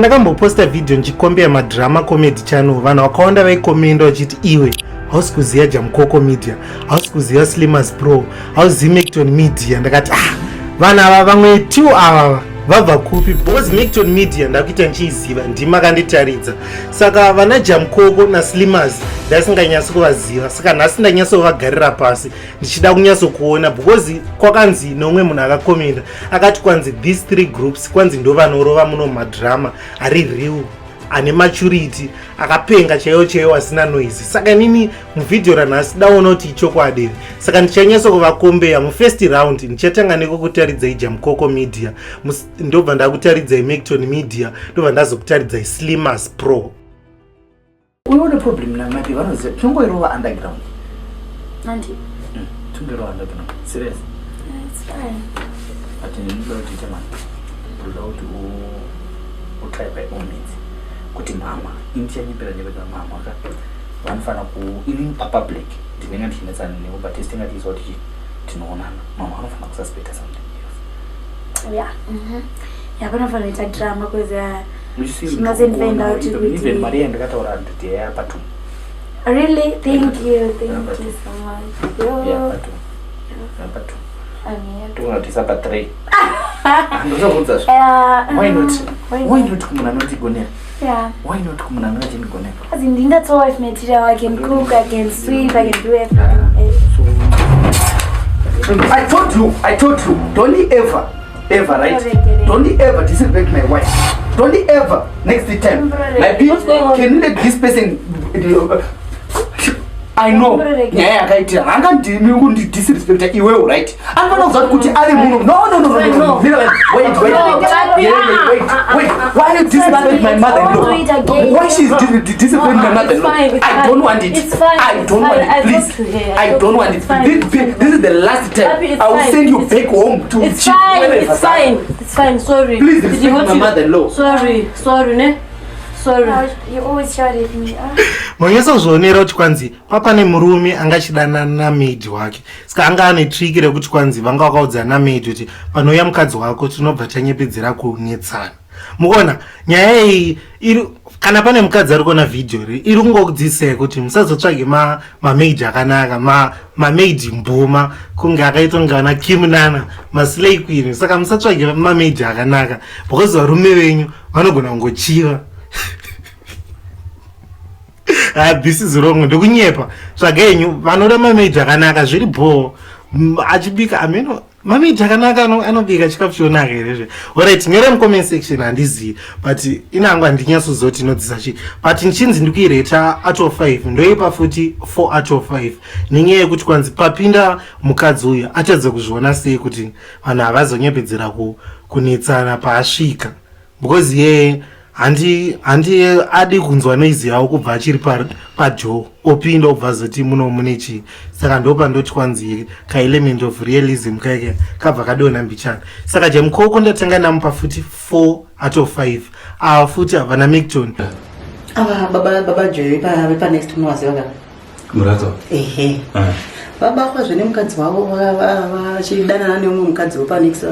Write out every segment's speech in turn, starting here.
Ndakamboposta video nchikombea maDrama comedy channel. Vanhu vakaonda vaikomenda vachiti iwe hausi kuziva Jamukoko media, hausi kuziva Slimaz pro, hauzivi Magtom media. Ndakati vanhu ava vamwe tu ava vabva kupi? Because Magtom media ndakuita nchiziva, ndimi akanditaridza. Saka vana Jamukoko naSlimaz ndasinganyatsi kuvaziva. Saka nhasi ndanyatsovagarira pasi ndichida kunyatsokuona, because kwakanzi nomwe munhu akakomenda akati kwanzi these three groups kwanzi ndo vanorova muno maDrama ariReal ane maturity akapenga chaiyo asina noise. Saka nini muvidhio ranhasi daona kuti ichokwadi. Saka ndichanyatso kuvakombeya mufirst round. Ndichatanga nekukutaridzai Jamukoko media, ndobva ndakutaridzai Magtom media, ndobva ndazokutaridzai Slimaz pro. Unoona problem namati vanoziva tongoirova underground. Auntie. Tongoirova underground. Serious? Yeah, it's fine. But ndinoda kuti chama. Ndoda kuti utry by all means. Kuti mama inchanyipira ndeveka mama vanofana ku in public ndinenge ndichinetsana nevo but tisingatiizwa kuti tinoonana. Mama anofana kususpecta something else. Yeah. Yeah, vanofana kuita drama because she mustn't find out even Maria ndakataura kuti yaya Patum. Really? Thank you so much. Yeah, Patum. Yeah, Patum. Tunotisa pa 3. Ndozobvunza zvo. Why not kumuna noti gonera? Yeah. Why not kumuna noti gonera? As in that's all I've material. I can cook, I can sweep, I can do everything. I told you, don't ever, right? Don't ever disrespect my wife. Don't ever next time. My people, can you let this person? I know. Yeah, right. I can't disrespect you, right? I'm not going to tell you. No. Wait. Why you disrespect my mother-in-law? Why she's disrespecting my mother-in-law? I don't want it. It's fine. I don't want it. Please. I don't want it. This is the last time. I will send you back home to Chihwa. It's fine. Sorry. Please respect my mother-in-law. Sorry, ne? Sorry. You always shout at me. Monyesozvionera kuti kwanzi papane murume angachidana namaid wake. Saka anga ane trick rekuti kwanzi vanga vakaudza namaid kuti panouya mukadzi wako tinobva tanyepedzera kunetsana. Muona nyaya iyi kana pane mukadzi ari kuona video iri kungokudzidzisai kuti musazotsvage mamaid akanaka, mamaid mboma kunge akaitwa ngana Kimnana, maslay queen. Saka musatsvage mamaid akanaka because varume venyu vanogona kungochiva. This is wrong. Ndokunyepa svagenyu vanoda mamaid akanaka zviri bho achibika ameno mamaid akanaka anobika chikafu chionaka here. Alright, nyora mucomment section handizivi but inangu handinyatsoziva inodzisa chi but nchinzi ndikuireta out of 5 ndoipa futi 4 out of 5 nenyaya yekuti kwanzi papinda mukadzi uyu achadza kuzviona sei kuti vanhu havazonyepedzera kunetsana paasvika because yeye handi adi kunzwa noise yawo kubva achiri pajo opinda obva zoti muno mune chi. Saka ndopa ndoti kwanzi ka element of realism kake kabva kadona mbichana. Saka Jamukoko ndatanga namupa futi 4 out of 5. Ava futi havana Magtom. Baba Joy pa next unowaziva kana? Murato. Ehe. Baba kwa zvene mukadzi wavo vachidana nemumwe mukadzi wepa next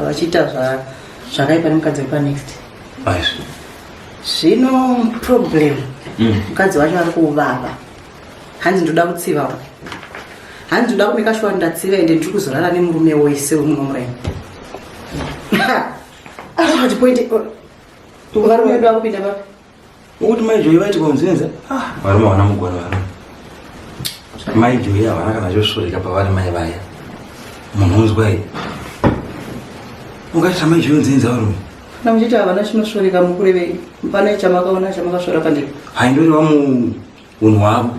vachiita zvakaipa nemukadzi wepa next. Aish. Zvino problem. Mukadzi wacho ari kuvava. Hanzi ndoda kutsiva. Hanzi ndoda kumeka sure ndatsiva ende ndiri kuzorara nemurume wese wemunomuraini. Ati point varume vedu vakupinda papi? Ukuti maJoyi vaiti kwamuzinza? Varume havana mugwaro varume. maJoyi havana kana zvosvoreka pavari mai vaya. Munhu unzwai. Ungati maJoyi unzinza varume. Na mchiti havana chinosvoreka mukurevei. Pana chamakaona chamakasvora pandege. Haindoriwa munhu wavo.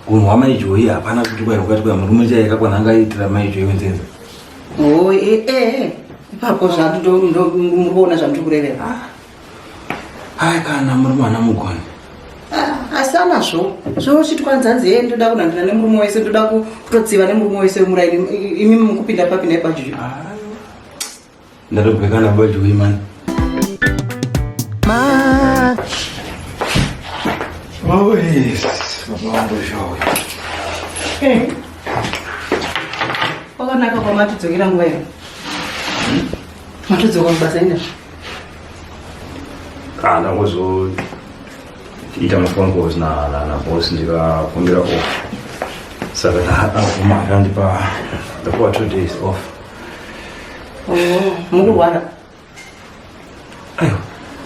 Unhu wamaJoyi hapana kuti kwai murume chaiye kakwana angaitira maJoyi unzinza. Oh, ipapo zvamunoona zvamutikurevera. Hai kana murume hana mugoni. Asi anazvo zvochiti kwanzanzi ye ndoda kunhandira nemurume wese ndoda kutotsiva nemurume wese wemuraini imi mukupinda papi naipajuju. Ndatobveka nabaJoyi mani. Oh yes, mabango Joyi. Wakanaka kwamatidzokera nguva ino. Matidzoka mubasa ina. Ndakuzoita mafoni calls na boss ndikakumbira off. Saka ndavuma akandipa ndakuwa 2 days off. Mukurwara? Aiwa,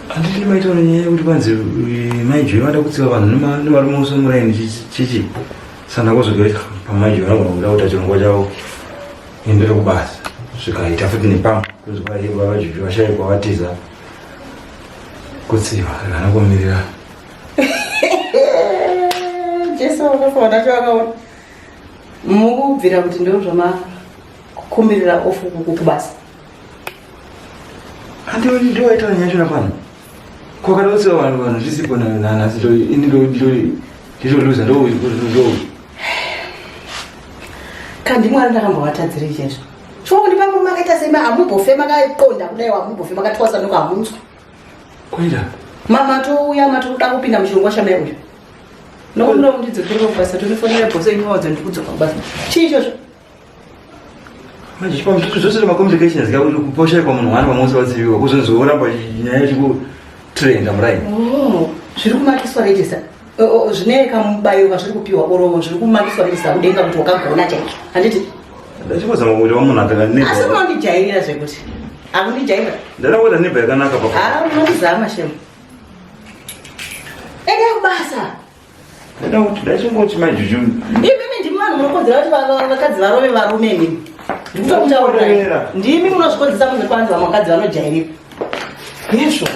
handiti maitaura nyaya kuti panzi Nigel vada kutsiva vanhu nemarume usomuraini chichi. Saka ndakuzoita paMnigel vanogona kuda kuti chirongwa chavo endere kubasa. Zvikaita futi nepamwe kuzwa vajuju vashaikwa vatiza kutsiva kana kumirira. Jesu wakafana chakaona. Mukubvira kuti ndo zvamakumirira ofu kubasa. Ndiyo waitaura nyaya chona pano. Kwakatotsiva vanhu zvisipo nanhasi nditoluza ndo. Kandi Mwari ndakambovatadzira izvezvo. Chongo ndipamwe makaita sema amumbofe makaqonda kudai wamumbofe makatwasanuka hamunzwa. Kuita Mama touya matoda kupinda muchirongwa chamai uyu. Nokuda kundidzokera kubasa tonifonera bhoso inyowadza ndikudzoka kubasa. Chii izvozvo? manje chipamuthuku zvose ma-complications kakuti kuposhaikwa munhu wani vamwe vadziviwa kuzonzoramba nyaya yechikutrenda muraini. Zviri kumakiswa register. Zvine kamubayo zviri kupiwa oromo zviri kumakiswa register kudenga kuti wakagona chaiko. Handiti? Ndachimozama kuti wamunhu akakaneba. Asi munondijairira zvekuti. Akundijairira. Ndada kuita neba yakanaka papa. Unondizama shemu. Enda kubasa. Ndada kuti ndachingoti majuju. Imimi ndimi vanhu munokodzera kuti vakadzi varove varume imimi. Ndikutaurira. Ndimi munozvikonzesa munhu kwanzi vakadzi vanojairira. Yesvo.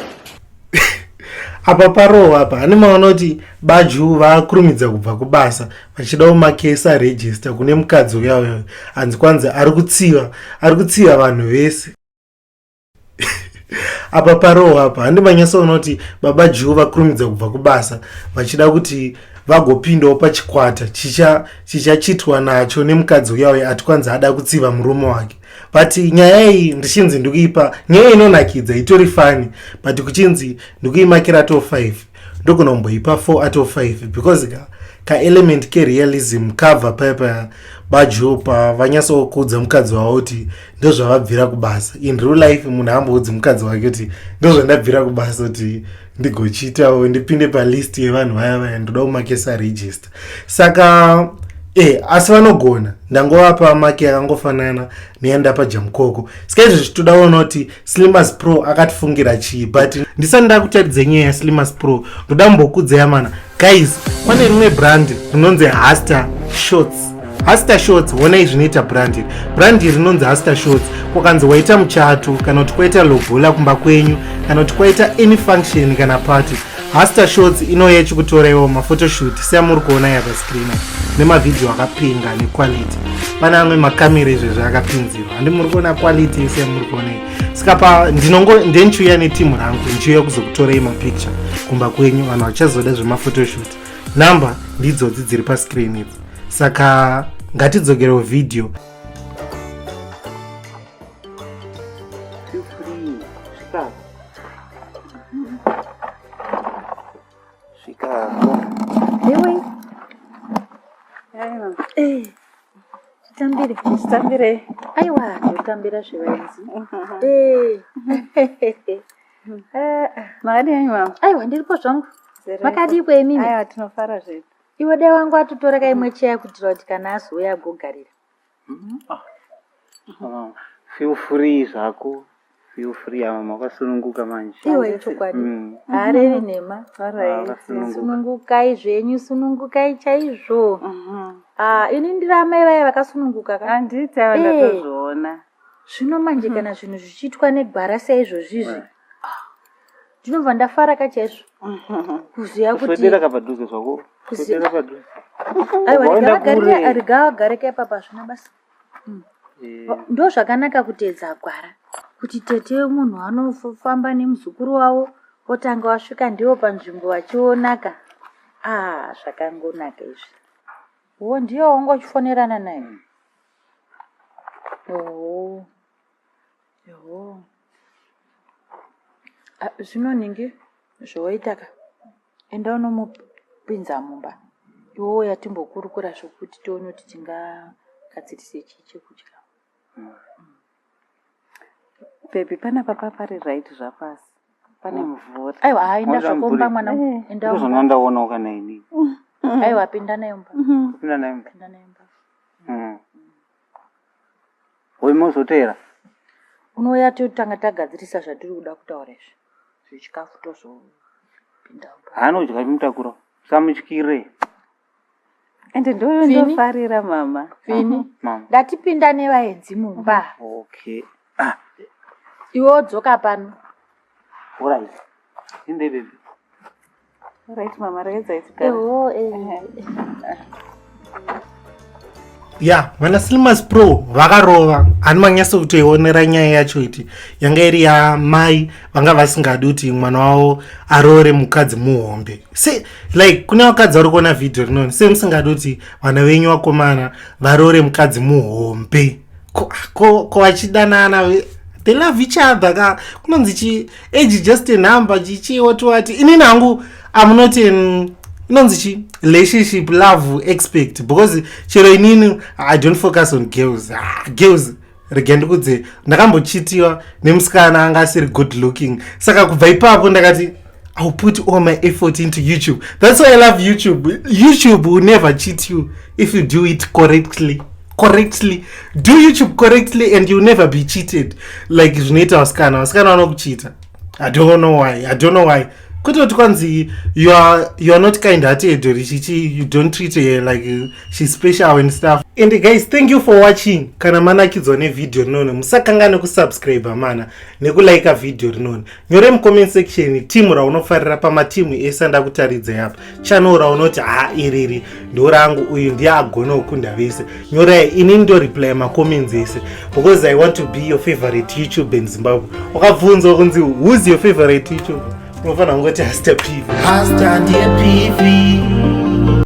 Apa parohwa apa ane maona kuti baju vakurumidza kubva kubasa vachida kumakesa register kune mukadzi uyayo anzi kwanzi ari kutsiva vanhu vese. Apa parohwa apa handi manyasoona kuti baba Ju vakurumidza kubva kubasa vachida kuti vagopindawo pachikwata chichachitwa nacho nemukadzi uyayo ati kwanzi ada kutsiva murume wake. But nyaya iyi ndichinzi ndikuipa nyaya inonakidza itori fani but kuchinzi ndikuimakira to 5 ndokunomboipa 4 out of 5 because ka element ke realism cover papa bajo pa vanyasokudza mukadzi wavo kuti ndozvavabvira kubasa. In real life munhu hamboudzi mukadzi wake kuti ndozvandabvira kubasa kuti ndigochitawo ndipinde palist yevanhu vaya ndoda kumakesa register. Saka asi vanogona ndangovapa maki yakangofanana neenda paJamukoko. Saka izvo zvitoda kuona kuti Slimaz Pro akatifungira chii but ndisati ndakutaridza nyaya yaSlimaz Pro ndoda mbokudzai mana guys pane rimwe brand rinonzi Hasta Shorts. Hasta Shorts honai zvinoita brand rinonzi Hasta Shorts. Kwakanzi waita muchato kana kuti kwaita lobola kumba kwenyu kana kuti kwaita any function kana party, Hasta Shorts inouya ichikutoraiwo mafotoshoot semuri kuona ya pascreen nemavideo akapenga nequality. Pane amwe makamera izvezvo akapinzirwa handi muri kuona quality semuri kuona. Saka ndenchiuya netimu rangu nchiuya kuzokutorai mapicture kumba kwenyu vanhu vachazoda zvemafotoshoot. Namba ndidzodzi dziri pascreen idzi. Saka ngatidzokerewo video. Tambire. Aiwa, ndotambira zvivanzi. Makadini mama? Aiwa, ndiripo zvangu. Makadikwa imimi? Aiwa, tinofara zvedu. Iwe dai wangu atutora imwe chaya kutira kuti kana azouya agogarira. Feel free zvako. Feel free mama, wakasununguka manje. Iwe chokwadi. Are nema. Sunungukai zvenyu, sunungukai chaizvo. Ini ndiramai vaya vakasununguka ka? Handiti ava ndatozviona. Zvino manje kana zvinhu zvichiitwa negwara saizvo zvizvi. Ndinobva ndafara kachaizvo. Kuziya kuti kuswedera kapadhuze zvako. Kuswedera padhuze. Aiwa, rigagarika papa zvina basa. Ndo zvakanaka kuteedza gwara. Kuti tete munhu anofamba nemuzukuru wavo otanga wasvika ndiwo panzvimbo vachionaka. Zvakangonaka izvi. Ndiyo wangochifonerana naye. Zvino ningi zvowaitaka enda unomupinza mumba iwo yatimbokurukura zvokuti tione kuti tingagadzirise chii chekudya. Baby, pana papa pari right zvapasi. pane mvura. Aiwa, hainda zvakomba mwana. Enda Ndozvona ndaona kana ini. Aiwa, pinda nayo mba. Pinda nayo mba. Pinda nayo mba. Wemozotera. Unoya totanga tagadzirisa zvatiri kuda kutaura izvi. Zvichikafu tozopinda mba. Haanodya mutakura. Samutyire. Ende ndoyo ndofarira mama. Fini. Mama. Ndatipinda nevaedzi mumba. Okay. Iwe wodzoka pano. Alright. Inde baby. Alright mama, reza itikara. Ya, vana Slimaz Pro vakarova. Ani manyaso kutoionera nyaya yacho iti yanga iri yamai vanga vasingadi kuti mwana wavo aroore mukadzi muhombe. Se like kune vakadzi vari kuona video rinoni se musingadi kuti vana venyu vakomana varoore mukadzi muhombe. Ko vachidanana they love each other ka kunonzi chi age just a number chi what inini hangu I'm not in inonzi chi relationship love expect because chero inini I don't focus on girls. Girls regende kudze ndakambochitiwa nemusikana anga asiri good looking saka kubva ipapo ndakati I'll put all my effort into YouTube. That's why I love YouTube. YouTube will never cheat you if you do it correctly. Do YouTube correctly and you'll never be cheated like zvinoita vasikana vanokuchita. I don't know why kuti kwanzi you are not kind hearted or you don't treat her like she's special and stuff. And guys, thank you for watching. Kana mana kidzo ne video nono musakangane kusubscribe mana nekulike video rinono. Nyore mu comment section team ra unofarira pa matimu ese ndakutaridza yapa. Channel ra unoti iriri ndorangu uyu ndiye agona ukunda vese. Nyore ini ndo reply ma comments ese because I want to be your favorite YouTube in Zimbabwe. Wakabvunza kunzi who's your favorite YouTube? Unofana ngoti Hasta PV. Hasta ndiye PV.